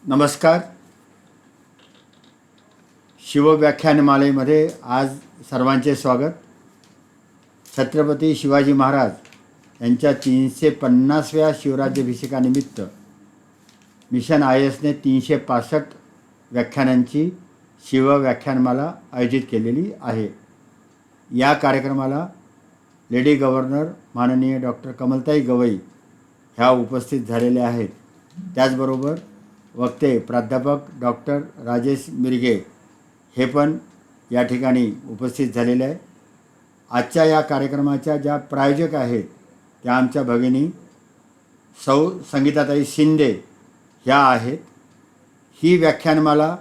नमस्कार. शिवव्याख्यानमालेमध्ये आज सर्वांचे स्वागत. छत्रपती शिवाजी महाराज यांच्या 350व्या शिवराज्याभिषेकानिमित्त मिशन IASने 365 व्याख्यानांची शिवव्याख्यानमाला आयोजित केलेली आहे. या कार्यक्रमाला लेडी गव्हर्नर माननीय डॉक्टर कमलताई गवई ह्या उपस्थित झालेल्या आहेत. त्याचबरोबर वक्ते प्राध्यापक डॉक्टर राजेश मिरगे हे पण या ठिकाणी उपस्थित झालेले आहे. आजच्या या कार्यक्रमाच्या ज्या प्रायोजक आहेत त्या आमच्या भगिनी सौ संगीताताई शिंदे ह्या आहेत. ही व्याख्यानमाला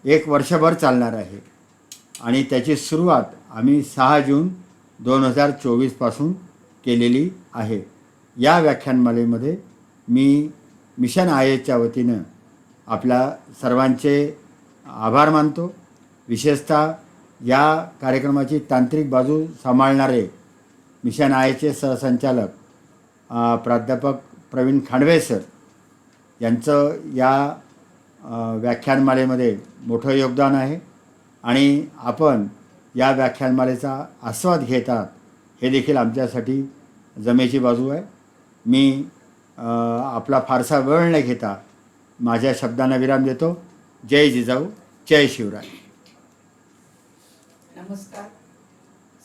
एक वर्षभर चालणार आहे आणि त्याची सुरुवात आम्ही 6 जून 2024 केलेली आहे. या व्याख्यानमालेमध्ये मी मिशन IASच्या वतीनं आपल्या सर्वांचे आभार मानतो. विशेषतः या कार्यक्रमाची तांत्रिक बाजू सांभाळणारे मिशन IASचे सहसंचालक प्राध्यापक प्रवीण खांडवे सर यांचं या व्याख्यानमालेमध्ये मोठं योगदान आहे आणि आपण या व्याख्यानमालेचा आस्वाद घेतात हे देखील आमच्यासाठी जमेची बाजू आहे. मी आपला फारसा वेळ न घेता माझ्या शब्दांना विराम देतो. जय जिजाऊ, जय शिवराय. नमस्कार.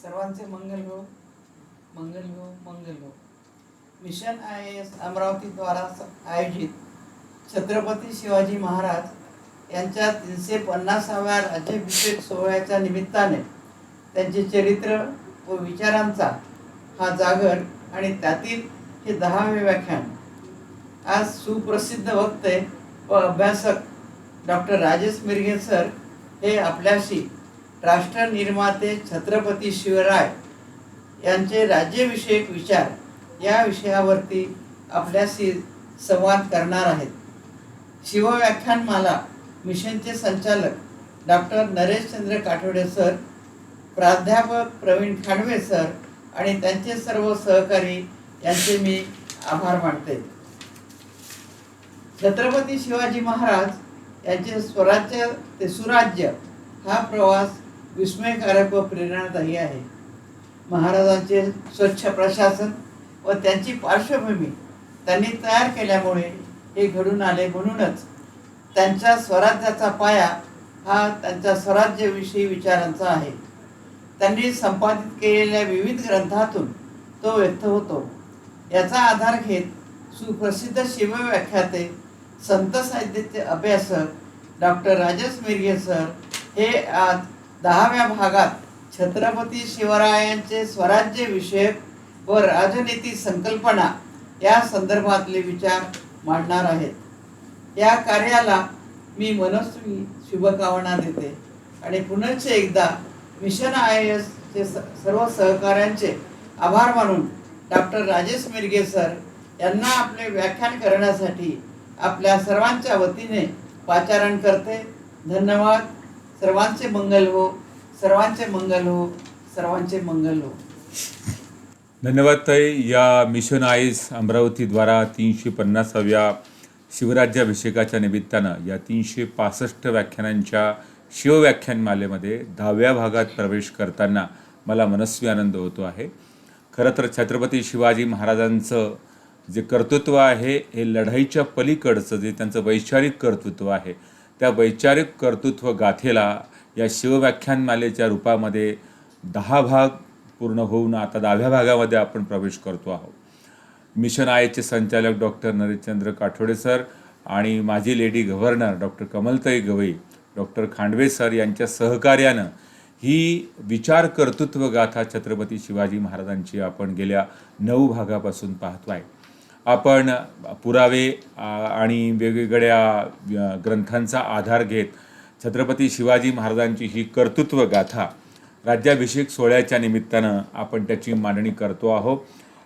सर्वांचे मंगल हो, मंगल हो, मंगल हो. मिशन IAS अमरावती द्वारा आयोजित छत्रपती शिवाजी महाराज यांच्या 350व्या राज्याभिषेक सोहळ्याच्या निमित्ताने त्यांचे चरित्र व विचारांचा हा जागर आणि त्यातील हे 10वे व्याख्यान आज सुप्रसिद्ध वक्ते व अभ्यासक डॉक्टर राजेश मिरगे सर हे आपल्याशी राष्ट्र निर्माते छत्रपती शिवराय यांचे राज्यविषयक विचार या विषयावरती आपल्याशी संवाद करणार आहेत. शिवव्याख्यानमाला मिशनचे संचालक डॉक्टर नरेशचंद्र काठोडे सर, प्राध्यापक प्रवीण खांडवे सर आणि त्यांचे सर्व सहकारी यांचे मी आभार मानते. छत्रपती शिवाजी महाराज यांचे स्वराज्य ते सुराज्य हा प्रवास विस्मयकारक व प्रेरणादायी आहे. महाराजांचे स्वच्छ प्रशासन व त्यांची पार्श्वभूमी त्यांनी तयार केल्यामुळे हे घडून आले. म्हणूनच त्यांच्या स्वराज्याचा पाया हा त्यांच्या स्वराज्याविषयी विचारांचा आहे. त्यांनी संपादित केलेल्या विविध ग्रंथातून तो व्यक्त होतो. याचा आधार घेत सुप्रसिद्ध शिवव्याख्याते संत साहित्याचे अभ्यासक डॉक्टर राजेश मिरगे सर हे आज 10व्या भागात छत्रपती शिवरायांचे स्वराज्य विषयक व राजनीती संकल्पना या संदर्भातले विचार मांडणार आहेत. या कार्याला मी मनस्वी शुभकामना देते आणि पुनश्च एकदा मिशन IASचे सर्व सहकाऱ्यांचे आभार मानून डॉक्टर राजेश मिरगे सर यांना आपले व्याख्यान करण्यासाठी आपल्या सर्वांच्या वतीने पाचारण करते. धन्यवाद. सर्वांचे मंगल हो, सर्वांचे मंगल हो, सर्वांचे मंगल हो. धन्यवाद ताई. या मिशन IAS अमरावतीद्वारा 350व्या शिवराज्याभिषेकाच्या निमित्तानं या 365 व्याख्यानांच्या शिवव्याख्यानमालेमध्ये 10व्या भागात प्रवेश करताना मला मनस्वी आनंद होतो आहे. खरं तर छत्रपती शिवाजी महाराजांचं जे कर्तृत्व आहे हे लढाईच्या पलीकडचं जे त्यांचं वैचारिक कर्तृत्व आहे त्या वैचारिक कर्तृत्व गाथेला या शिवव्याख्यानमालेच्या रूपामध्ये 10 भाग पूर्ण होऊन आता 10व्या भागामध्ये आपण प्रवेश करतो आहोत. मिशन IASचे संचालक डॉक्टर नरेशचंद्र काठोडे सर आणि माझी lady governor doctor Kamaltai Gavai, doctor Khandve sir यांच्या सहकार्यानं ही विचार कर्तृत्व गाथा छत्रपती शिवाजी महाराजांची आपण गेल्या 9 भागापासून पाहतो आहे. आपण पुरावे आणि वेगवेगळ्या ग्रंथांचा आधार घेत छत्रपती शिवाजी महाराजांची ही कर्तृत्व गाथा राज्याभिषेक सोहळ्याच्या निमित्तानं आपण त्याची मांडणी करतो आहोत.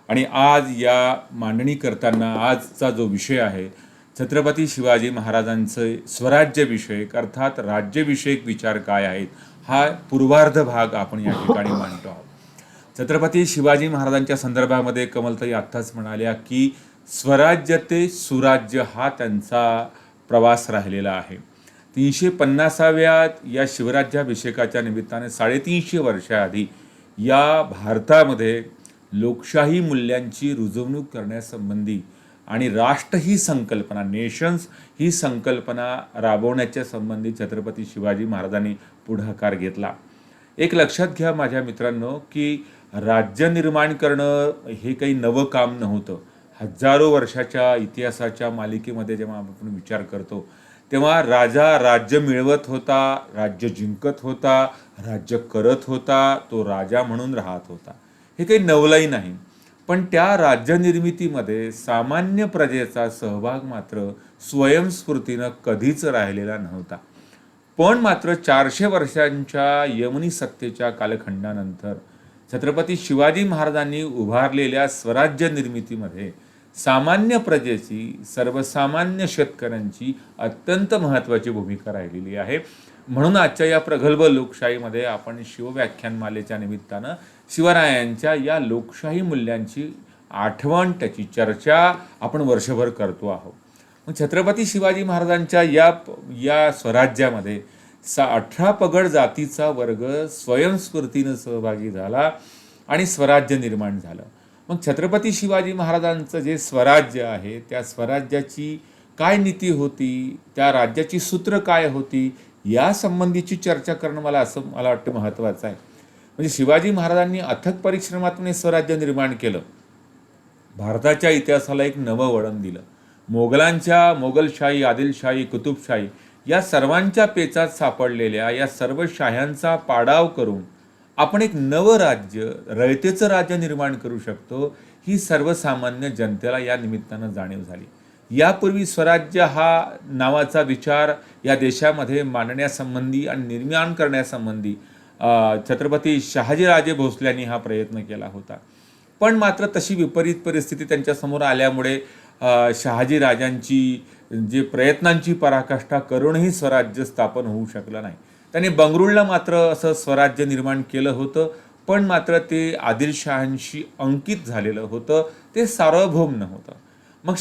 आणि आज या मांडणी करताना आजचा जो विषय आहे छत्रपती शिवाजी महाराजांचे स्वराज्यविषयक अर्थात राज्यविषयक विचार काय आहेत हा पूर्वार्ध भाग आपण या ठिकाणी मांडतो आहोत. छत्रपती शिवाजी महाराजांच्या संदर्भामध्ये कमलताई आत्ताच म्हणाल्या की स्वराज्य ते सुराज्य हा त्यांचा प्रवास राहिलेला आहे. 350व्या या शिवराज्याभिषेकाच्या निमित्ताने 350 वर्षाआधी या भारतामध्ये लोकशाही मूल्यांची रुजवणूक करण्यासंबंधी आणि राष्ट्र ही संकल्पना, नेशन्स ही संकल्पना राबवण्याच्या संबंधी छत्रपती शिवाजी महाराजांनी पुढाकार घेतला. एक लक्षात घ्या माझ्या मित्रांनो, की राज्य निर्माण करणं हे काही नवं काम नव्हतं. हजारो वर्षाच्या इतिहासाच्या मालिकेमध्ये जेव्हा आपण विचार करतो तेव्हा राजा राज्य मिळवत होता, राज्य जिंकत होता, राज्य करत होता, तो राजा म्हणून राहत होता. हे काही नवलही नाही. पण त्या राज्यनिर्मितीमध्ये सामान्य प्रजेचा सहभाग मात्र स्वयंस्फूर्तीनं कधीच राहिलेला नव्हता. पण मात्र 400 वर्षांच्या यमनी सत्तेच्या कालखंडानंतर छत्रपती शिवाजी महाराजांनी उभारलेल्या स्वराज्य निर्मितीमध्ये सामान्य प्रजेची, सर्वसामान्य शेतकऱ्यांची अत्यंत महत्त्वाची भूमिका राहिलेली आहे. म्हणून आजच्या या प्रगल्भ लोकशाहीमध्ये आपण शिवव्याख्यानमालेच्या निमित्तानं शिवरायांच्या या लोकशाही मूल्यांची आठवण, त्याची चर्चा आपण वर्षभर करतो आहोत. मग छत्रपती शिवाजी महाराजांच्या या स्वराज्यामध्ये 18 पगड जातीचा वर्ग स्वयंस्फूर्तीनं सहभागी झाला आणि स्वराज्य निर्माण झालं. मग छत्रपती शिवाजी महाराजांचं जे स्वराज्य आहे त्या स्वराज्याची काय नीती होती, त्या राज्याची सूत्र काय होती, या संबंधीची चर्चा करणं मला वाटतं महत्त्वाचं आहे. म्हणजे शिवाजी महाराजांनी अथक परिश्रमातून हे स्वराज्य निर्माण केलं, भारताच्या इतिहासाला एक नवं वळण दिलं. मोगलशाही, आदिलशाही, कुतुबशाही या सर्वांच्या पेचात सापडलेल्या या सर्व शाह्यांचा पाडाव करून आपण एक नवं राज्य, रयतेचं राज्य निर्माण करू शकतो, ही सर्वसामान्य जनतेला या निमित्तानं जाणीव झाली. यापूर्वी स्वराज्य हा नावाचा विचार या देशामध्ये मांडण्यासंबंधी आणि निर्माण करण्यासंबंधी छत्रपती शहाजीराजे भोसल्यांनी हा प्रयत्न केला होता. पण मात्र तशी विपरीत परिस्थिती त्यांच्यासमोर आल्यामुळे शहाजीराजांची जे प्रयत्नांची पराकाष्ठा करूनही स्वराज्य स्थापन होऊ शकलं नाही. त्याने बंगळुरूला मात्र असं स्वराज्य निर्माण केलं होतं, पण मात्र ते आदिलशहांशी अंकित झालेलं होतं, ते सार्वभौम नव्हतं. मग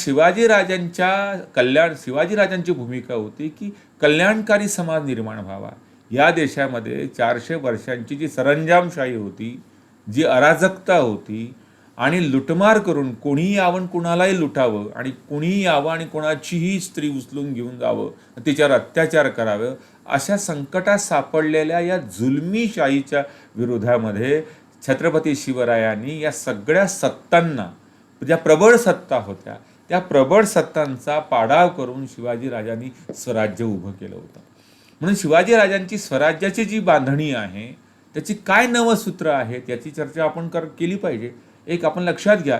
शिवाजीराजांची भूमिका होती की कल्याणकारी समाज निर्माण व्हावा. या देशामध्ये 400 वर्षांची जी सरंजामशाही होती, जी अराजकता होती आणि लुटमार करून कोणीही यावं कुणालाही लुटावं आणि कोणीही यावं आणि कोणाचीही स्त्री उचलून घेऊन जावं, तिच्यावर अत्याचार करावं, अशा संकटात सापडलेल्या या जुलमी शाहीच्या विरोधामध्ये छत्रपती शिवरायांनी या सगळ्या सत्तांना, ज्या प्रबळ सत्ता होत्या त्या प्रबळ सत्तांचा पाडाव करून शिवाजीराजांनी स्वराज्य उभं केलं होतं. म्हणून शिवाजीराजांची स्वराज्याची जी बांधणी आहे त्याची काय नवं सूत्र आहे त्याची चर्चा आपण केली पाहिजे. एक आपण लक्षात घ्या,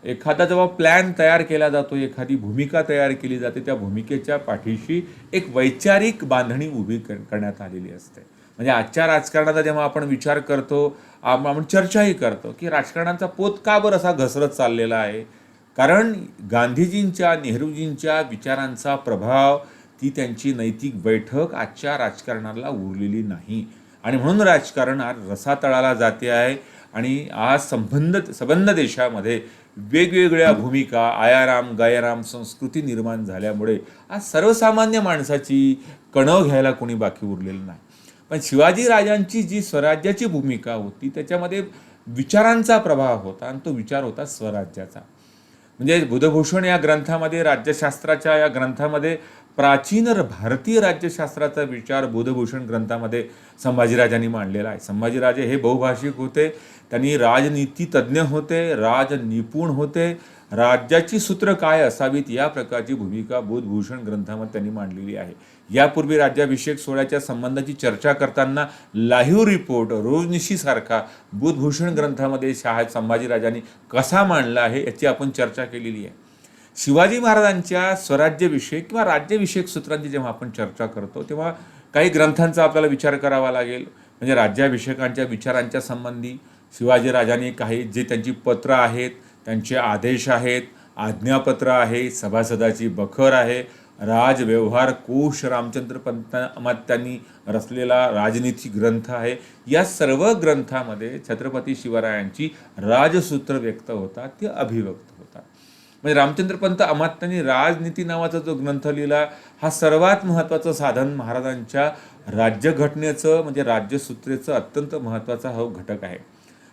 एखादा जेव्हा प्लॅन तयार केला जातो, एखादी भूमिका तयार केली जाते, त्या भूमिकेच्या पाठीशी एक वैचारिक बांधणी उभी करण्यात आलेली असते. म्हणजे आजच्या राजकारणाचा जेव्हा आपण विचार करतो, आपण चर्चाही करतो की राजकारणाचा पोत का बरं असा घसरत चाललेला आहे. कारण गांधीजींच्या, नेहरूजींच्या विचारांचा प्रभाव, ती त्यांची नैतिक बैठक आजच्या राजकारणाला उरलेली नाही आणि म्हणून राजकारण आज रसातळाला जाते आहे. आणि आज संबंध देशामध्ये वेगवेगळ्या भूमिका, आयाराम गायाराम संस्कृती निर्माण झाल्यामुळे आज सर्वसामान्य माणसाची कणव घ्यायला कोणी बाकी उरलेलं नाही. पण शिवाजीराजांची जी स्वराज्याची भूमिका होती त्याच्यामध्ये विचारांचा प्रभाव होता आणि तो विचार होता स्वराज्याचा. म्हणजे बुधभूषण या ग्रंथामध्ये, राज्यशास्त्राच्या या ग्रंथामध्ये प्राचीन भारतीय राज्यशास्त्राचा विचार बुधभूषण ग्रंथामध्ये संभाजीराजांनी मांडलेला आहे. संभाजीराजे हे बहुभाषिक होते, त्यांनी राजनीती तज्ज्ञ होते, राजनिपुण होते. राज्याची सूत्र काय असावीत या प्रकारची भूमिका बुधभूषण ग्रंथामध्ये त्यांनी मांडलेली आहे. यापूर्वी राज्याभिषेक सोहळ्याच्या संबंधाची चर्चा करताना लाईव्ह रिपोर्ट रोजनिशीसारखा बुधभूषण ग्रंथामध्ये संभाजीराजांनी कसा मांडला आहे याची आपण चर्चा केलेली आहे. शिवाजी महाराजांच्या स्वराज्यविषयक किंवा राज्यविषयक सूत्रांची जेव्हा आपण चर्चा करतो तेव्हा काही ग्रंथांचा आपल्याला विचार करावा लागेल. म्हणजे राज्याभिषेकांच्या विचारांच्या संबंधी शिवाजीराजांनी काही जे त्यांची पत्र आहेत, त्यांचे आदेश आहेत, आज्ञापत्र आहे, सभासदाची बखर आहे, राजव्यवहार कोश रामचंद्र पंतांनी रचलेला राजनीती ग्रंथ आहे. या सर्व ग्रंथामध्ये छत्रपती शिवरायांची राजसूत्र व्यक्त होतात, ती अभिव्यक्त होतात. म्हणजे रामचंद्र पंत अमात्यांनी राजनीती नावाचा जो ग्रंथ लिहिला, हा सर्वात महत्त्वाचं साधन महाराजांच्या राज्यघटनेचं म्हणजे राज्यसूत्रेचं अत्यंत महत्त्वाचा हा घटक आहे.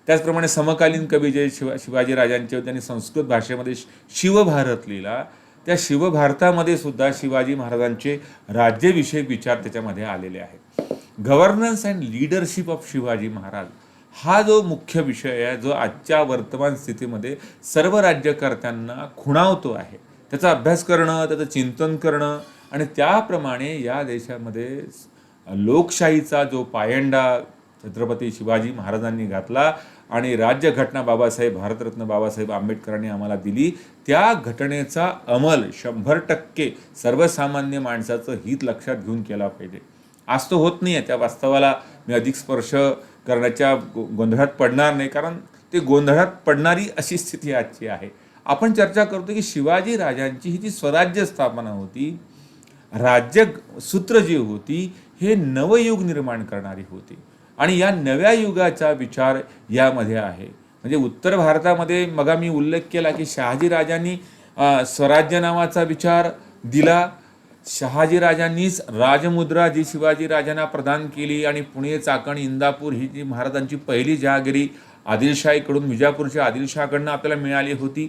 त्याचप्रमाणे समकालीन कवी जे शिवाजी राजांचे त्यांनी संस्कृत भाषेमध्ये शिवभारत लिहिला. त्या शिवभारतामध्ये सुद्धा शिवाजी महाराजांचे राज्यविषयक विचार त्याच्यामध्ये आलेले आहेत. Governance and leadership of Shivaji Maharaj हा जो मुख्य विषय आहे, जो आजच्या वर्तमान स्थितीमध्ये सर्व राज्यकर्त्यांना खुणावतो आहे, त्याचा अभ्यास करणं, त्याचं चिंतन करणं आणि त्याप्रमाणे या देशामध्ये लोकशाहीचा जो पायंडा छत्रपती शिवाजी महाराजांनी घातला आणि राज्यघटना बाबासाहेब भारतरत्न बाबासाहेब आंबेडकरांनी आम्हाला दिली, त्या घटनेचा अंमल 100% सर्वसामान्य माणसाचं हित लक्षात घेऊन केला पाहिजे. आज तो होत नाही आहे. त्या वास्तवाला मी अधिक स्पर्श करण्याच्या गोंधळात पडणार नाही, कारण ते गोंधळात पडणारी अशी स्थिती आजची आहे. आपण चर्चा करतो की शिवाजी राजांची ही जी स्वराज्य स्थापना होती, राज्यसूत्र जी होती, हे नवयुग निर्माण करणारी होती आणि या नव्या युगाचा विचार यामध्ये आहे. म्हणजे उत्तर भारतामध्ये मग मी उल्लेख केला की शहाजी राजांनी स्वराज्य नावाचा विचार दिला. शहाजी राजांनीच राजमुद्रा जी शिवाजी राजांना प्रदान केली आणि पुणे, चाकण, इंदापूर ही जी महाराजांची पहिली जहागिरी आदिलशाहीकडून, विजापूरच्या आदिलशाहकडून आपल्याला मिळाली होती,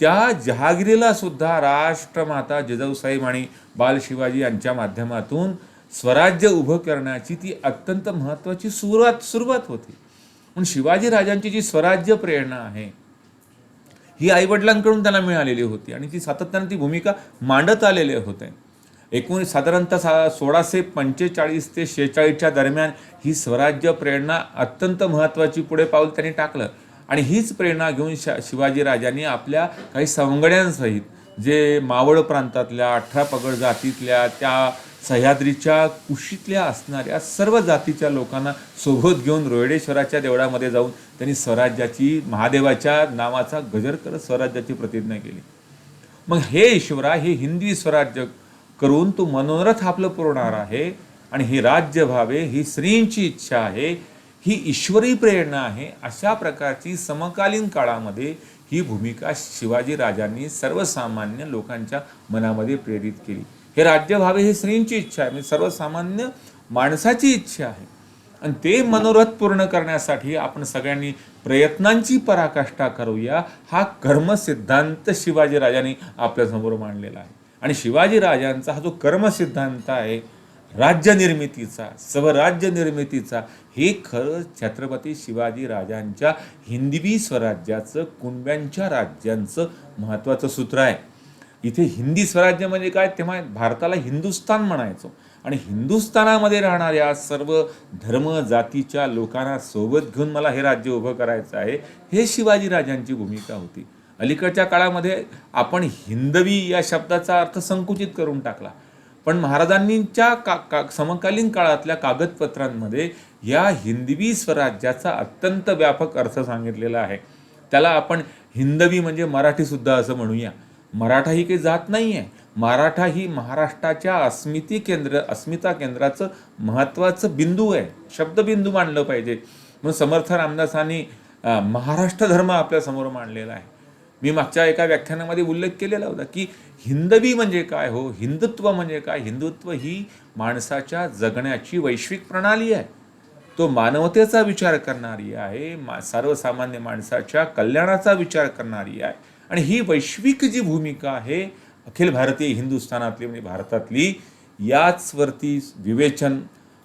त्या जहागिरीला सुद्धा राष्ट्रमाता जिजाऊसाहेब आणि बाल शिवाजी यांच्या माध्यमातून स्वराज्य उभं करण्याची ती अत्यंत महत्त्वाची सुरुवात होती. म्हणून शिवाजी राजांची जी स्वराज्य प्रेरणा आहे ही आईवडिलांकडून त्यांना मिळालेली होती आणि ती सातत्याने ती भूमिका मांडत आलेले होते. साधारणतः 1645 ते 46च्या दरम्यान ही स्वराज्य प्रेरणा अत्यंत महत्त्वाची पुढे पाऊल त्यांनी टाकलं आणि हीच प्रेरणा घेऊन शिवाजी राजांनी आपल्या काही सवंगड्यांसहित जे मावळ प्रांतातल्या 18 पगड जातीतल्या, त्या सह्याद्रीच्या कुशीतल्या असणाऱ्या सर्व जातीच्या लोकांना सोबत घेऊन रोहिडेश्वराच्या देवळामध्ये जाऊन त्यांनी स्वराज्याची, महादेवाच्या नावाचा गजर करत स्वराज्याची प्रतिज्ञा केली. मग हे ईश्वरा, हे हिंदवी स्वराज्य करून तू मनोरथ आपलं पुरवणार आहे आणि हे राज्य व्हावे ही श्रींची इच्छा आहे, ही ईश्वरी प्रेरणा आहे. अशा प्रकारची समकालीन काळामध्ये ही भूमिका शिवाजी राजांनी सर्वसामान्य लोकांच्या मनामध्ये प्रेरित केली. हे राज्य व्हावे ही श्रींची इच्छा आहे, म्हणजे सर्वसामान्य माणसाची इच्छा आहे आणि ते मनोरथ पूर्ण करण्यासाठी आपण सगळ्यांनी प्रयत्नांची पराकाष्ठा करूया. हा कर्मसिद्धांत शिवाजी राजांनी आपल्यासमोर मांडलेला आहे आणि शिवाजी राजांचा हा जो कर्मसिद्धांत आहे राज्यनिर्मितीचा, स्वराज्य निर्मितीचा, हे खरं छत्रपती शिवाजी राजांच्या हिंदवी स्वराज्याचं, कुणब्यांच्या राज्यांचं महत्त्वाचं सूत्र आहे. इथे हिंदी स्वराज्य म्हणजे काय, तेव्हा भारताला हिंदुस्थान म्हणायचो आणि हिंदुस्थानामध्ये राहणाऱ्या सर्व धर्म जातीच्या लोकांना सोबत घेऊन मला हे राज्य उभं करायचं आहे, हे शिवाजी राजांची भूमिका होती. अलीकडच्या काळामध्ये आपण हिंदवी या शब्दाचा अर्थ संकुचित करून टाकला, पण महाराजांनीच्या समकालीन काळातल्या कागदपत्रांमध्ये या हिंदवी स्वराज्याचा अत्यंत व्यापक अर्थ सांगितलेला आहे. त्याला आपण हिंदवी म्हणजे मराठीसुद्धा असं म्हणूया. मराठा ही काही जात नाही आहे. मराठा ही महाराष्ट्राच्या अस्मिता केंद्राचं महत्त्वाचं बिंदू आहे, शब्दबिंदू मांडलं पाहिजे. म्हणून समर्थ रामदासांनी महाराष्ट्र धर्म आपल्यासमोर मांडलेला आहे. मी मागच्या एका व्याख्यानामध्ये उल्लेख केलेला होता की हिंदवी म्हणजे काय हो, हिंदुत्व म्हणजे काय. हिंदुत्व ही माणसाच्या जगण्याची वैश्विक प्रणाली आहे. तो मानवतेचा विचार करणारी आहे, सर्वसामान्य माणसाच्या कल्याणाचा विचार करणारी आहे आणि ही वैश्विक जी भूमिका आहे अखिल भारतीय हिंदुस्थानातली म्हणजे भारतातली, याचवरती विवेचन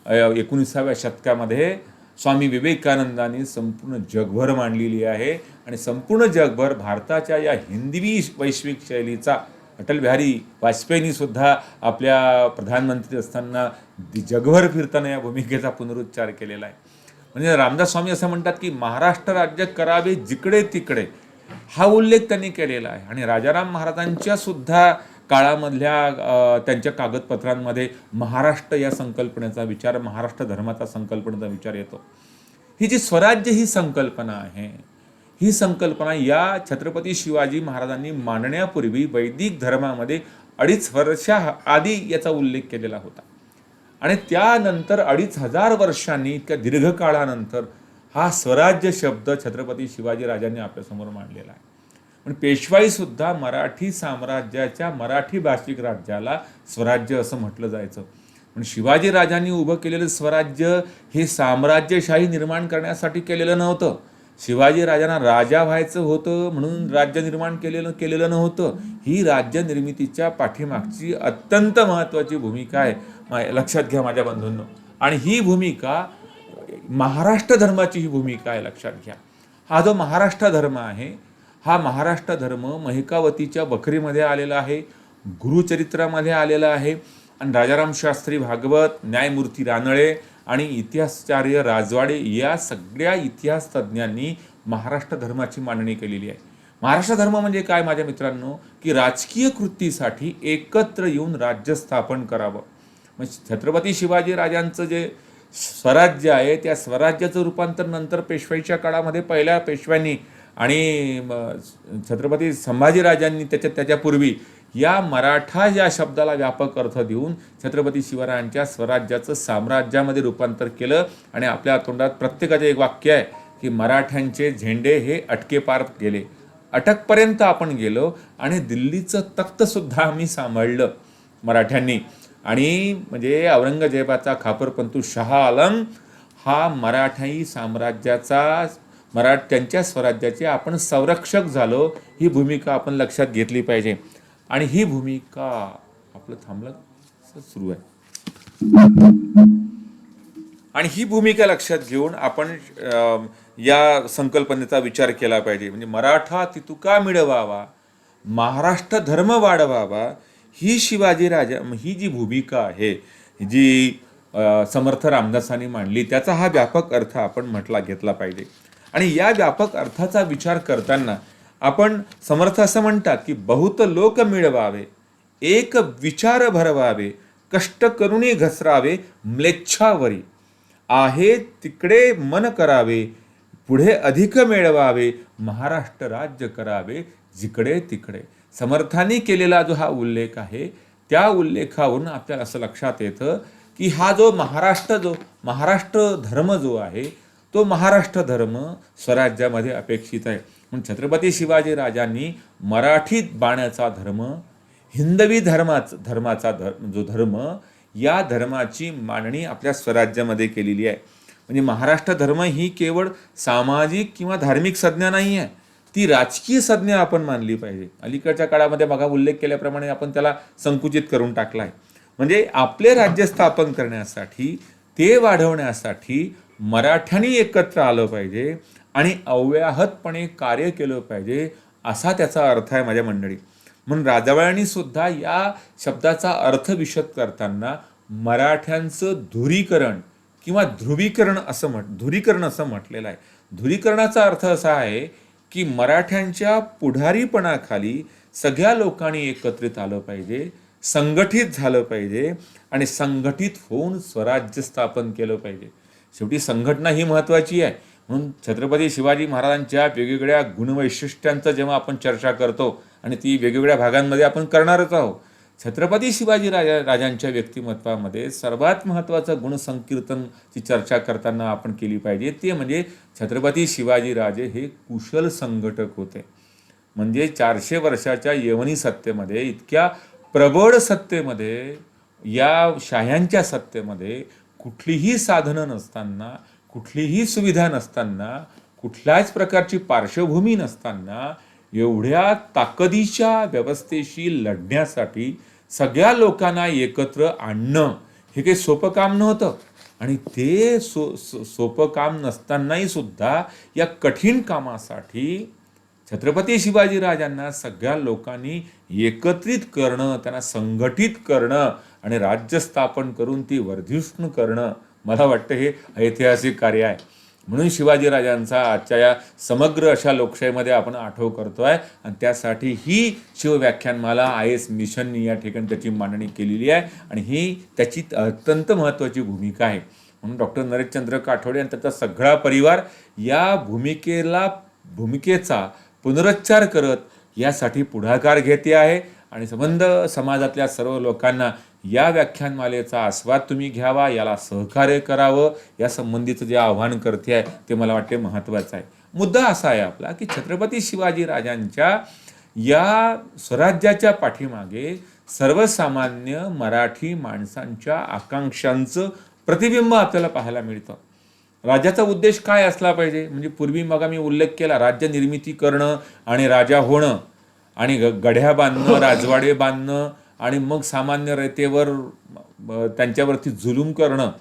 19व्या शतकामध्ये स्वामी विवेकानंदांनी संपूर्ण जगभर मांडलेली आहे आणि संपूर्ण जगभर भारताच्या या हिंदवी वैश्विक शैलीचा अटल बिहारी वाजपेयींनी सुद्धा आपल्या प्रधानमंत्री असताना जगभर फिरताना या भूमिकेचा पुनरुच्चार केलेला आहे. म्हणजे रामदास स्वामी असं म्हणतात की महाराष्ट्र राज्य करावे जिकडे तिकडे, हा उल्लेख त्यांनी केलेला आहे. आणि राजाराम महाराजांच्या सुद्धा काळामधल्या त्यांच्या कागदपत्रांमध्ये महाराष्ट्र या संकल्पनेचा विचार, महाराष्ट्र धर्माचा संकल्पनेचा विचार येतो. ही जी स्वराज्य ही संकल्पना आहे, ही संकल्पना या छत्रपती शिवाजी महाराजांनी मांडण्यापूर्वी वैदिक धर्मामध्ये 2.5 वर्षाआधी याचा उल्लेख केलेला होता आणि त्यानंतर 2,500 वर्षांनी, इतक्या दीर्घ काळानंतर हा स्वराज्य शब्द छत्रपती शिवाजी राजांनी आपल्यासमोर मांडलेला आहे. पण पेशवाईसुद्धा मराठी साम्राज्याच्या मराठी भाषिक राज्याला स्वराज्य असं म्हटलं जायचं. पण शिवाजी राजांनी उभं केलेलं स्वराज्य हे साम्राज्यशाही निर्माण करण्यासाठी केलेलं नव्हतं. शिवाजी राजांना राजा व्हायचं होतं म्हणून राज्य निर्माण केलेलं नव्हतं. ही राज्य निर्मितीच्या पाठीमागची अत्यंत महत्त्वाची भूमिका आहे, लक्षात घ्या माझ्या बंधूंनो. आणि ही भूमिका महाराष्ट्र धर्माची ही भूमिका आहे, लक्षात घ्या. हा जो महाराष्ट्र धर्म आहे, हा महाराष्ट्र धर्म महिकावतीच्या बखरीमध्ये आलेला आहे, गुरुचरित्रामध्ये आलेला आहे. आणि राजाराम शास्त्री भागवत, न्यायमूर्ती रानडे आणि इतिहासचार्य राजवाडे या सगळ्या इतिहास तज्ज्ञांनी महाराष्ट्र धर्माची मांडणी केलेली आहे. महाराष्ट्र धर्म म्हणजे काय माझ्या मित्रांनो, की राजकीय कृतीसाठी एकत्र येऊन राज्य स्थापन करावं. म्हणजे छत्रपती शिवाजी राजांचं जे स्वराज्य आहे त्या स्वराज्याचं रूपांतर नंतर पेशवाईच्या काळामध्ये पहिल्या पेशव्यांनी आणि छत्रपती संभाजीराजांनी त्याच्यापूर्वी या मराठा या शब्दाला व्यापक अर्थ देऊन छत्रपती शिवरायांच्या स्वराज्याचं साम्राज्यामध्ये रूपांतर केलं. आणि आपल्या तोंडात प्रत्येकाचे एक वाक्य आहे की मराठ्यांचे झेंडे हे अटकेपार गेले, अटकपर्यंत आपण गेलो आणि दिल्लीचं तख्तसुद्धा आम्ही सांभाळलं मराठ्यांनी. आणि म्हणजे औरंगजेबाचा खापरपंतू शाह आलम हा मराठाई साम्राज्याचा मराठ्यांच्या स्वराज्याचे आपण संरक्षक झालो, ही भूमिका आपण लक्षात घेतली पाहिजे. आणि ही भूमिका आपलं थांबलं सुरू आहे. आणि ही भूमिका लक्षात घेऊन आपण या संकल्पनेचा विचार केला पाहिजे. म्हणजे मराठा तितुका मिळवावा, महाराष्ट्र धर्म वाढवावा, ही शिवाजी राजा ही जी भूमिका आहे जी समर्थ रामदासांनी मांडली, त्याचा हा व्यापक अर्थ आपण घेतला पाहिजे. आणि या व्यापक अर्थाचा विचार करताना आपण समर्थ असं म्हणतात की बहुत लोक मिळवावे, एक विचार भरवावे, कष्ट करुणी घसरावे म्लेच्छावरी, आहे तिकडे मन करावे, पुढे अधिक मिळवावे, महाराष्ट्र राज्य करावे जिकडे तिकडे. समर्थांनी केलेला जो हा उल्लेख आहे त्या उल्लेखावरून आपल्याला असं लक्षात येतं की हा जो महाराष्ट्र धर्म जो आहे तो महाराष्ट्र धर्म स्वराज्यामध्ये अपेक्षित आहे. म्हणून छत्रपती शिवाजी राजांनी मराठीत बाण्याचा धर्म, हिंदवी धर्माचा जो धर्म, या धर्माची मांडणी आपल्या स्वराज्यामध्ये केलेली आहे. म्हणजे महाराष्ट्र धर्म ही केवळ सामाजिक किंवा धार्मिक संज्ञा नाही आहे, ती राजकीय संज्ञा आपण मानली पाहिजे. अलीकडच्या काळामध्ये बघा उल्लेख केल्याप्रमाणे आपण त्याला संकुचित करून टाकला आहे. म्हणजे आपले राज्य स्थापन करण्यासाठी, ते वाढवण्यासाठी मराठ्यांनी एकत्र आलं पाहिजे आणि अव्याहतपणे कार्य केलं पाहिजे, असा त्याचा अर्थ आहे माझ्या मंडळी. म्हणून राजवाड्यांनी सुद्धा या शब्दाचा अर्थ विशद करताना मराठ्यांचं धुरीकरण किंवा ध्रुवीकरण असं म्हटलेलं आहे. धुरीकरणाचा अर्थ असा आहे की मराठ्यांच्या पुढारीपणाखाली सगळ्या लोकांनी एकत्रित आलं पाहिजे, संघटित झालं पाहिजे आणि संघटित होऊन स्वराज्य स्थापन केलं पाहिजे. शेवटी संघटना ही महत्त्वाची आहे. म्हणून छत्रपती शिवाजी महाराजांच्या वेगवेगळ्या गुणवैशिष्ट्यांचं जेव्हा आपण चर्चा करतो आणि ती वेगवेगळ्या भागांमध्ये आपण करणारच आहोत, छत्रपती शिवाजी राजांच्या व्यक्तिमत्वामध्ये सर्वात महत्त्वाचं गुणसंकीर्तनची चर्चा करताना आपण केली पाहिजे. ते म्हणजे छत्रपती शिवाजीराजे हे कुशल संघटक होते. म्हणजे 400 वर्षाच्या यवनी सत्तेमध्ये, इतक्या प्रबळ सत्तेमध्ये, या शाह्यांच्या सत्तेमध्ये कुठलीही साधनं नसताना, कुठलीही सुविधा नसताना, कुठल्याच प्रकारची पार्श्वभूमी नसताना एवढ्या ताकदीच्या व्यवस्थेशी लढण्यासाठी सगळ्या लोकांना एकत्र आणणं हे काही सोपं काम नव्हतं. आणि ते सोपं काम नसतानाही सुद्धा या कठीण कामासाठी छत्रपती शिवाजीराजांना सगळ्या लोकांनी एकत्रित करणं, त्यांना संघटित करणं आणि राज्य स्थापन करून ती वर्धिष्णू करणं, मला वाटतं हे ऐतिहासिक कार्य आहे. म्हणून शिवाजीराजांचा आजच्या या समग्र अशा लोकशाहीमध्ये आपण आठव करतोय. आणि त्यासाठी ही शिवव्याख्यानमाला IAS मिशननी या ठिकाणी त्याची मांडणी केलेली आहे आणि ही त्याची अत्यंत महत्त्वाची भूमिका आहे. म्हणून डॉक्टर नरेशचंद्र काठोडे आणि त्याचा सगळा परिवार या भूमिकेचा पुनरुच्चार करत यासाठी पुढाकार घेते आहे आणि संबंध समाजातल्या सर्व लोकांना या व्याख्यानमालेचा आस्वाद तुम्ही घ्यावा, याला सहकार्य करावं, या संबंधीचं जे आव्हान करते आहे ते मला वाटते महत्त्वाचं आहे. मुद्दा असा आहे आपला की छत्रपती शिवाजी राजांच्या या स्वराज्याच्या पाठीमागे सर्वसामान्य मराठी माणसांच्या आकांक्षांचं प्रतिबिंब आपल्याला पाहायला मिळतं. राज्याचा उद्देश काय असला पाहिजे, म्हणजे पूर्वी मग आम्ही उल्लेख केला, राज्य निर्मिती करणं आणि राजा होणं आणि गढ्या बांधणं, राजवाडे बांधणं आणि मग सामान्य रयतेवर त्यांच्यावरती जुलूम करणं,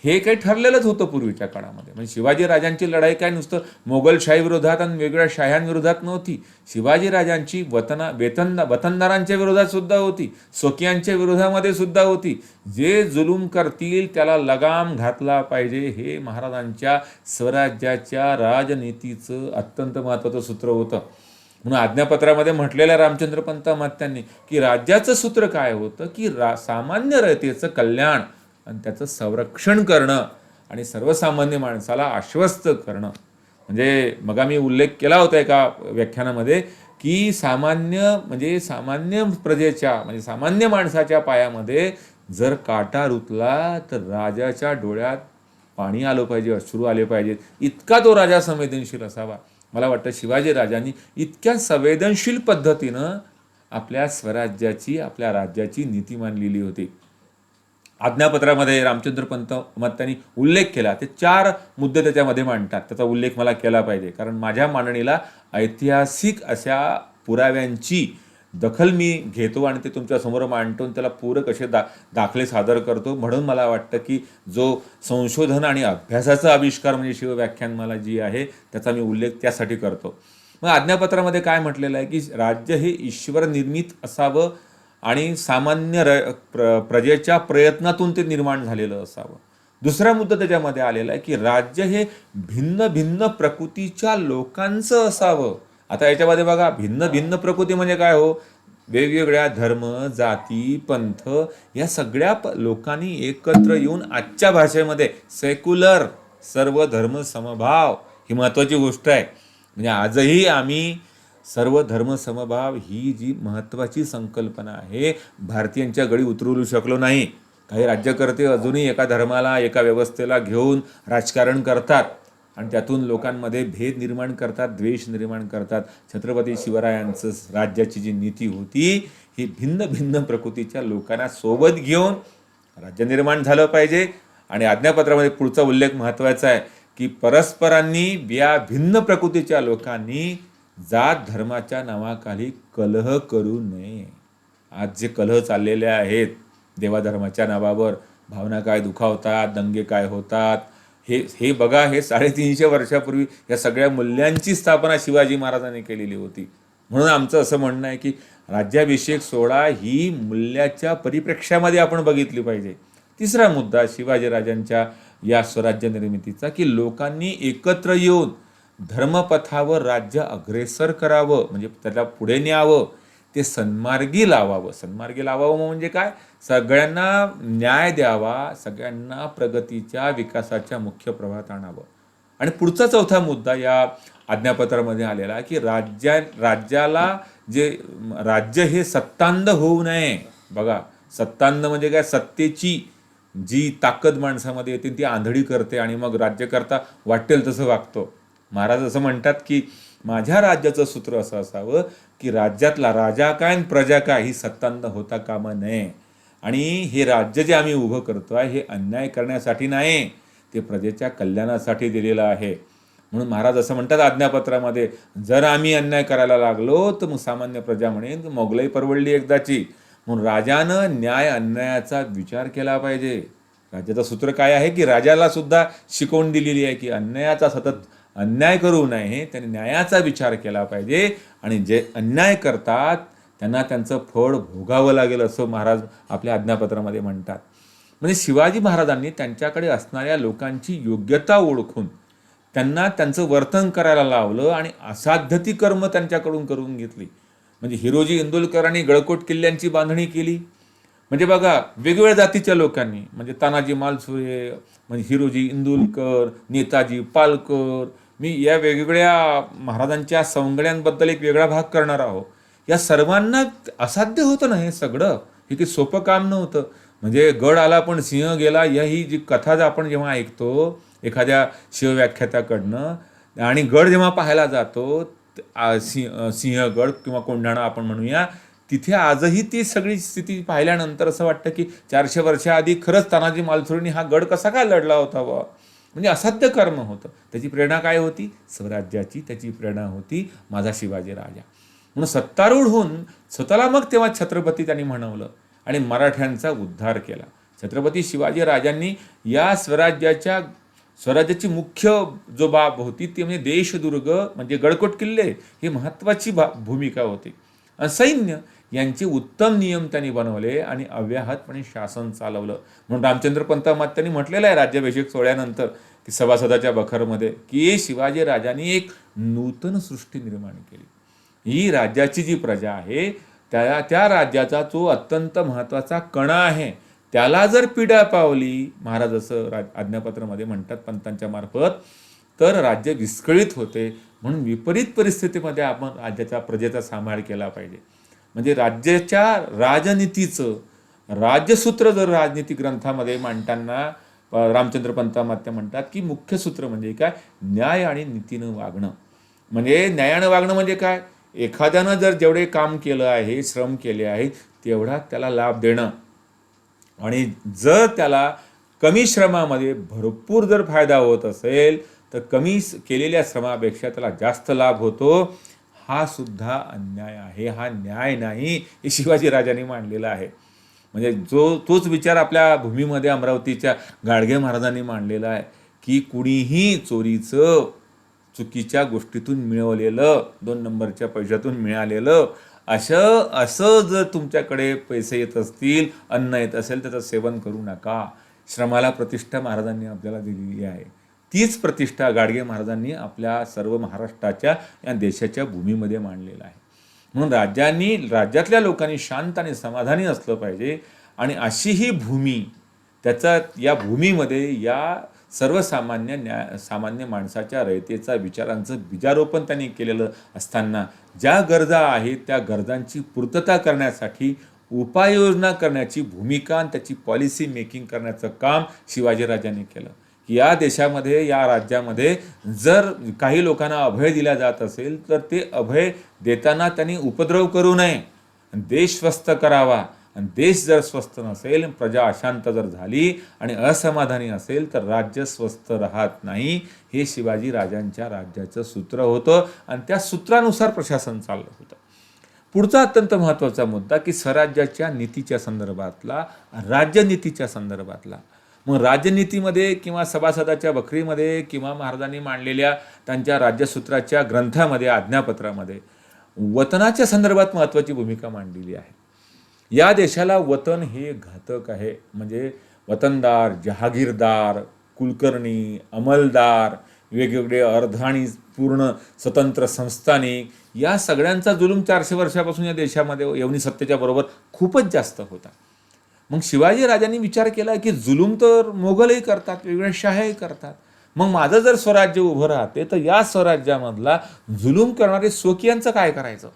हे काही ठरलेलंच होतं पूर्वीच्या काळामध्ये. म्हणजे शिवाजी राजांची लढाई काय नुसतं मोगलशाही विरोधात आणि वेगवेगळ्या शाह्यांविरोधात नव्हती. शिवाजी राजांची वतनदारांच्या विरोधात सुद्धा होती, स्वकीयांच्या विरोधामध्ये सुद्धा होती. जे जुलूम करतील त्याला लगाम घातला पाहिजे, हे महाराजांच्या स्वराज्याच्या राजनीतीचं अत्यंत महत्त्वाचं सूत्र होतं. म्हणून आज्ञापत्रामध्ये म्हटलेल्या रामचंद्र पंत महात्यांनी की राज्याचं सूत्र काय होतं की सामान्य रयतेचं कल्याण आणि त्याचं संरक्षण करणं आणि सर्वसामान्य माणसाला आश्वस्त करणं. म्हणजे मग आम्ही उल्लेख केला होता एका व्याख्यानामध्ये की सामान्य प्रजेच्या म्हणजे सामान्य माणसाच्या पायामध्ये जर काटा रुतला तर राजाच्या डोळ्यात पाणी आलं पाहिजे, अश्रू आले पाहिजेत, इतका तो राजा संवेदनशील असावा. मला वाटतं शिवाजी राजांनी इतक्या संवेदनशील पद्धतीनं आपल्या स्वराज्याची, आपल्या राज्याची नीती मांडलेली होती. आज्ञापत्रामध्ये रामचंद्र पंत त्यांनी उल्लेख केला, ते 4 मुद्दे त्याच्यामध्ये मांडतात. त्याचा उल्लेख मला केला पाहिजे, कारण माझ्या मांडणीला ऐतिहासिक अशा पुराव्यांची दखल मी घेतो आणि ते तुमच्यासमोर मांडतो आणि त्याला पूरक असे दाखले सादर करतो. म्हणून मला वाटतं की जो संशोधन आणि अभ्यासाचा आविष्कार म्हणजे शिवव्याख्यानमाला जी आहे त्याचा मी उल्लेख त्यासाठी करतो. मग आज्ञापत्रामध्ये काय म्हटलेलं आहे की राज्य हे ईश्वर निर्मित असावं आणि सामान्य प्रजेच्या प्रयत्नातून ते निर्माण झालेलं असावं. दुसरा मुद्दा त्याच्यामध्ये आलेला आहे की राज्य हे भिन्न भिन्न प्रकृतीच्या लोकांचं असावं. आता याच्यामध्ये बघा, भिन्न भिन्न प्रकृती म्हणजे काय हो, वेगवेगळ्या धर्म, जाती, पंथ या सगळ्या लोकांनी एकत्र येऊन आजच्या भाषेमध्ये सेक्युलर, सर्व धर्म समभाव ही महत्त्वाची गोष्ट आहे. म्हणजे आजही आम्ही सर्व धर्म समभाव ही जी महत्त्वाची संकल्पना आहे भारतीयांच्या गळी उतरवू शकलो नाही. काही राज्यकर्ते अजूनही एका धर्माला, एका व्यवस्थेला घेऊन राजकारण करतात आणि त्यातून लोकांमध्ये भेद निर्माण करतात, द्वेष निर्माण करतात. छत्रपती शिवरायांचं राज्याची जी नीती होती ही भिन्न भिन्न प्रकृतीच्या लोकांना सोबत घेऊन राज्य निर्माण झालं पाहिजे. आणि आज्ञापत्रामध्ये पुढचा उल्लेख महत्त्वाचा आहे की परस्परांनी या भिन्न प्रकृतीच्या लोकांनी जात धर्माच्या नावाखाली कलह करू नये. आज जे कलह चाललेले आहेत देवाधर्माच्या नावावर, भावना काय दुखावतात, दंगे काय होतात, हे बघा, हे 350 वर्षापूर्वी या सगळ्या मूल्यांची स्थापना शिवाजी महाराजांनी केलेली होती. म्हणून आमचं असं म्हणणं आहे की राज्याभिषेक सोहळा ही मूल्याच्या परिप्रेक्ष्यामध्ये आपण बघितली पाहिजे. तिसरा मुद्दा शिवाजीराजांच्या या स्वराज्य निर्मितीचा की लोकांनी एकत्र येऊन धर्मपथावर राज्य अग्रेसर करावं, म्हणजे त्याला पुढे न्यावं, ते सन्मार्गी लावावं. सन्मार्गी लावावं म्हणजे काय, सगळ्यांना न्याय द्यावा, सगळ्यांना प्रगतीच्या विकासाच्या मुख्य प्रवाहात आणावं. आणि पुढचा चौथा मुद्दा या आज्ञापत्रामध्ये आलेला की राज्याला जे राज्य हे सत्तांध होऊ नये. बघा, सत्तांध म्हणजे काय, सत्तेची जी ताकद माणसामध्ये येते ती आंधळी करते आणि मग राज्यकर्ता वाटेल तसं वागतो. महाराज असं म्हणतात की माझ्या राज्याचं सूत्र असं असावं की राज्यातला राजा काय आणि प्रजा काय ही सत्तांध होता कामा नये. आणि हे राज्य जे आम्ही उभं करतो आहे हे अन्याय करण्यासाठी नाही, ते प्रजेच्या कल्याणासाठी दिलेलं आहे. म्हणून महाराज असं म्हणतात आज्ञापत्रामध्ये, जर आम्ही अन्याय करायला लागलो तर मग सामान्य प्रजा म्हणेन मोगलाई परवडली एकदाची. म्हणून राजानं न्याय अन्यायाचा विचार केला पाहिजे. राज्याचं सूत्र काय आहे की राजाला सुद्धा शिकवण दिलेली आहे की अन्यायाचा सतत अन्याय करू नये, त्याने न्यायाचा विचार केला पाहिजे आणि जे अन्याय करतात त्यांना त्यांचं फळ भोगावं लागेल असं महाराज आपल्या आज्ञापत्रामध्ये म्हणतात. म्हणजे शिवाजी महाराजांनी त्यांच्याकडे असणाऱ्या लोकांची योग्यता ओळखून त्यांना त्यांचं वर्तन करायला लावलं आणि असाध्य ती कर्म त्यांच्याकडून करून घेतली. म्हणजे हिरोजी इंदुलकरांनी गळकोट किल्ल्यांची बांधणी केली. म्हणजे बघा, वेगवेगळ्या जातीच्या लोकांनी, म्हणजे तानाजी मालसुरे, म्हणजे हिरोजी इंदुलकर, नेताजी पालकर, मी या वेगवेगळ्या महाराजांच्या सवंगड्यांबद्दल एक वेगळा भाग करणार आहोत. या सर्वांना असाध्य होतं ना हे सगळं, हे की सोपं काम नव्हतं. म्हणजे गड आला पण सिंह गेला, ही जी कथा आपण जेव्हा ऐकतो एखाद्या शिवव्याख्यात्याकडनं आणि गड जेव्हा पाहायला जातो, सिंहगड किंवा कोंढाणा आपण म्हणूया, तिथे आजही ती सगळी स्थिती पाहिल्यानंतर असं वाटतं की 400 वर्षाआधी खरंच तानाजी मालुसरेंनी हा गड कसा काय लढला होता बा. म्हणजे असाध्य कर्म होतं. त्याची प्रेरणा काय होती? स्वराज्याची. त्याची प्रेरणा होती माझा शिवाजी राजा. म्हणून सत्तारूढ होऊन स्वतःला मग तेव्हा छत्रपती त्यांनी म्हणवलं आणि मराठ्यांचा उद्धार केला. छत्रपती शिवाजी राजांनी या स्वराज्याची मुख्य जो बाब होती ती म्हणजे देशदुर्ग म्हणजे गडकोट किल्ले ही महत्त्वाची भूमिका होती. सैन्य यांचे उत्तम नियम त्यांनी बनवले आणि अव्याहतपणे शासन चालवलं. म्हणून रामचंद्र पंत त्यांनी म्हटलेलं आहे राज्याभिषेक सोहळ्यानंतर की सभासदाच्या बखरमध्ये की शिवाजी राजांनी एक नूतन सृष्टी निर्माण केली. ही राज्याची जी प्रजा आहे त्या राज्याचा जो अत्यंत महत्त्वाचा कणा आहे त्याला जर पीडा पावली, महाराज असं आज्ञापत्रामध्ये म्हणतात पंतांच्या मार्फत, तर राज्य विस्कळीत होते. म्हणून विपरीत परिस्थितीमध्ये आपण राज्याच्या प्रजेचा सांभाळ केला पाहिजे. म्हणजे राज्याच्या राजनीतीचं राज्यसूत्र जर राजनीती ग्रंथामध्ये मांडताना रामचंद्र पंत म्हणतात की मुख्य सूत्र म्हणजे काय? न्याय आणि नीतीनं वागणं. म्हणजे न्यायानं वागणं म्हणजे काय? एखाद्यानं जर जेवढे काम केलं आहे, श्रम केले आहे, तेवढा त्याला लाभ देणं आणि जर त्याला कमी श्रमामध्ये भरपूर जर फायदा होत असेल तर कमी केलेल्या श्रमापेक्षा त्याला जास्त लाभ होतो. हा सुद्धा अन्याय आहे, हा न्याय नाही, हे शिवाजी राजांनी मांडलेलं आहे. म्हणजे तोच विचार आपल्या भूमीमध्ये अमरावतीच्या गाडगे महाराजांनी मांडलेला आहे की कुणीही चोरीचं चुकीच्या गोष्टीतून मिळवलेलं 2 नंबरच्या पैशातून मिळालेलं असं जर तुमच्याकडे पैसे येत असतील, अन्न येत असेल, त्याचं सेवन करू नका. श्रमाला प्रतिष्ठा महाराजांनी आपल्याला दिलेली आहे. तीच प्रतिष्ठा गाडगे महाराजांनी आपल्या सर्व महाराष्ट्राच्या या देशाच्या भूमीमध्ये मांडलेला आहे. म्हणून राज्यातल्या लोकांनी शांत आणि समाधानी असलं पाहिजे आणि अशी ही भूमी या भूमीमध्ये या सामान्य माणसाच्या रयतेचा विचारांचं बीजारोपण त्यांनी केलेलं असताना ज्या गरजा आहेत त्या गरजांची पूर्तता करण्यासाठी उपाययोजना करण्याची भूमिका आणि त्याची पॉलिसी मेकिंग करण्याचं काम शिवाजीराजांनी केलं. की या देशामध्ये या राज्यामध्ये जर काही लोकांना अभय दिला जात असेल तर ते अभय देताना त्यांनी उपद्रव करू नये, देश स्वस्थ करावा. आणि देश जर स्वस्थ नसेल, प्रजा अशांत जर झाली आणि असमाधानी असेल तर राज्य स्वस्थ राहत नाही. हे शिवाजी राजांच्या राज्याचं सूत्र होतं आणि त्या सूत्रानुसार प्रशासन चाललं होतं. पुढचा अत्यंत महत्त्वाचा मुद्दा की स्वराज्याच्या नीतीच्या संदर्भातला, राज्यनीतीच्या संदर्भातला. मग राजनीतीमध्ये किंवा सभासदाच्या बखरीमध्ये किंवा महाराजांनी मांडलेल्या त्यांच्या राज्यसूत्राच्या ग्रंथामध्ये आज्ञापत्रामध्ये वतनाच्या संदर्भात महत्त्वाची भूमिका मांडलेली आहे. या देशाला वतन हे घातक आहे. म्हणजे वतनदार, जहागीरदार, कुलकर्णी, अंमलदार, वेगवेगळे अर्ध आणि पूर्ण स्वतंत्र संस्थानिक या सगळ्यांचा जुलूम 400 वर्षापासून या देशामध्ये यवनी सत्तेच्या बरोबर खूपच जास्त होता. मग शिवाजी राजांनी विचार केला की जुलूम तर मोगलही करतात, वेगवेगळ्या शाह्याही करतात. मग माझं जर स्वराज्य उभं राहते तर या स्वराज्यामधला जुलूम करणारे स्वकीयांचं काय करायचं?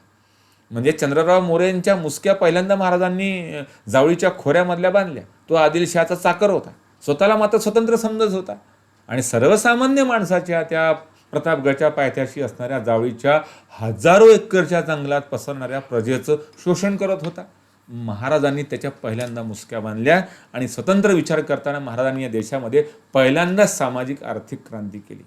म्हणजे चंद्रराव मोरेंच्या मुसक्या पहिल्यांदा महाराजांनी जावळीच्या खोऱ्यामधल्या बांधल्या. तो आदिलशहाचा चाकर होता, स्वतःला मात्र स्वतंत्र समजत होता आणि सर्वसामान्य माणसाच्या त्या प्रतापगडच्या पायथ्याशी असणाऱ्या जावळीच्या हजारो एकरच्या जंगलात पसरणाऱ्या प्रजेचं शोषण करत होता. महाराजांनी त्याच्या पहिल्यांदा मुसक्या बांधल्या आणि स्वतंत्र विचार करताना महाराजांनी या देशामध्ये पहिल्यांदा सामाजिक आर्थिक क्रांती केली.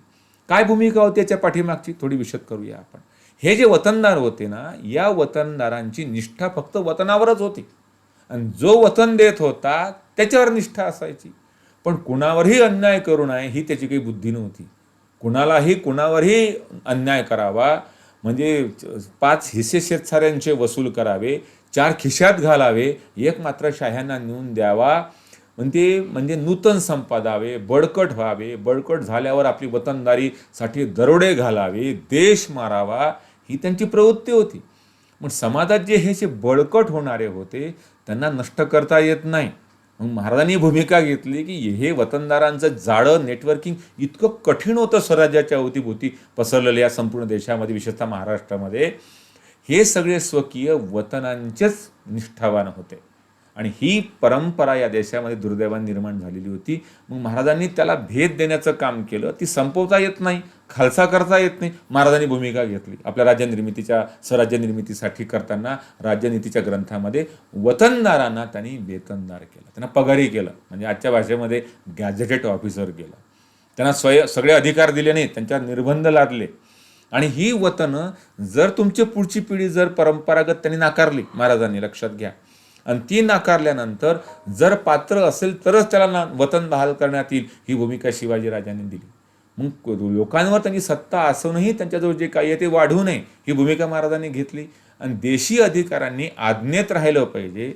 काय भूमिका होती याच्या पाठीमागची थोडी विशद करूया आपण. हे जे वतनदार होते ना, या वतनदारांची निष्ठा फक्त वतनावरच होती आणि जो वतन देत होता त्याच्यावर निष्ठा असायची. पण कुणावरही अन्याय करू नये ही त्याची काही बुद्धी नव्हती. कुणावरही अन्याय करावा म्हणजे 5 हिस्से शेतसाऱ्यांचे वसूल करावे, 4 खिशात घालावे, एक मात्र शाह्यांना नेऊन द्यावा, म्हणजे नूतन संपादावे, बळकट व्हावे, बळकट झाल्यावर आपली वतनदारीसाठी दरोडे घालावे, देश मारावा, ही त्यांची प्रवृत्ती होती. मग समाजात जे बळकट होणारे होते त्यांना नष्ट करता येत नाही. मग महाराजांनी भूमिका घेतली की हे वतनदारांचं जाळं नेटवर्किंग इतकं कठीण होतं स्वराज्याच्या अवतीभोवती पसरलेल्या या संपूर्ण देशामध्ये, विशेषतः महाराष्ट्रामध्ये. हे सगळे स्वकीय वतनांचेच निष्ठावान होते आणि ही परंपरा या देशामध्ये दुर्दैवाने निर्माण झालेली होती. मग महाराजांनी त्याला भेद देण्याचं काम केलं. ती संपवता येत नाही, खालसा करता येत नाही. महाराजांनी भूमिका घेतली आपल्या राज्य निर्मितीच्या स्वराज्य निर्मितीसाठी करताना. राज्यनीतीच्या ग्रंथामध्ये वतनदारांना त्यांनी वेतनदार केलं, त्यांना पगारी केलं, म्हणजे आजच्या भाषेमध्ये गॅझेटेड ऑफिसर केलं. त्यांना सगळे अधिकार दिले नाहीत, त्यांच्यावर निर्बंध लादले. आणि ही वतनं जर तुमची पुढची पिढी जर परंपरागत त्यांनी नाकारली, महाराजांनी लक्षात घ्या, आणि ती नाकारल्यानंतर जर पात्र असेल तरच त्याला वतन बहाल करण्यात येईल, ही भूमिका शिवाजीराजांनी दिली. मग लोकांवर त्यांनी सत्ता असूनही त्यांच्याजवळ जे काही आहे ते वाढवू नये, ही भूमिका महाराजांनी घेतली. आणि देशी अधिकाऱ्यांनी आज्ञेत राहिलं पाहिजे.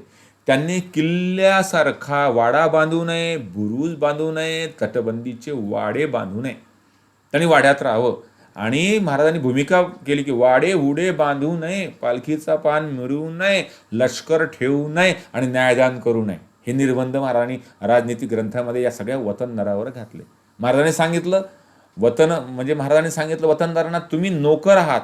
त्यांनी किल्ल्यासारखा वाडा बांधू नये, बुरुज बांधू नये, तटबंदीचे वाडे बांधू नये. त्यांनी वाड्यात राहावं. आणि महाराजांनी भूमिका केली की वाडे उडे बांधू नये, पालखीचा पान मिळवू नये, लष्कर ठेवू नये आणि न्यायदान करू नये. हे निर्बंध महाराजांनी राजनीती ग्रंथामध्ये या सगळ्या वतनदारावर घातले. महाराजांनी सांगितलं महाराजांनी सांगितलं वतनदारांना, तुम्ही नोकर आहात,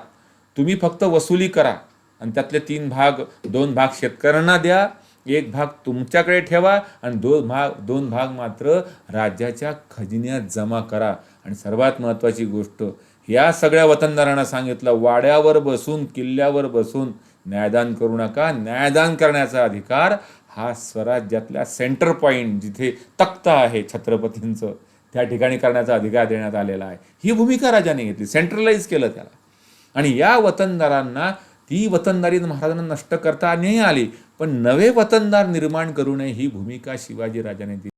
तुम्ही फक्त वसुली करा आणि त्यातले 2 भाग शेतकऱ्यांना द्या, 1 भाग तुमच्याकडे ठेवा आणि 2 भाग मात्र राज्याच्या खजिन्यात जमा करा. आणि सर्वात महत्त्वाची गोष्ट, या सगळ्या वतनदारांना सांगितलं, वाड्यावर बसून किल्ल्यावर बसून न्यायदान करू नका. न्यायदान करण्याचा अधिकार हा स्वराज्यातल्या सेंटर पॉईंट, जिथे तख्त आहे छत्रपतींचं, त्या ठिकाणी करण्याचा अधिकार देण्यात आलेला आहे. ही भूमिका राजाने घेतली, सेंट्रलाइज केलं त्याला. आणि या वतनदारांना ती वतनदारी महाराजांना नष्ट करता नाही आली, पण नवे वतनदार निर्माण करू नये ही भूमिका शिवाजीराजाने दिली.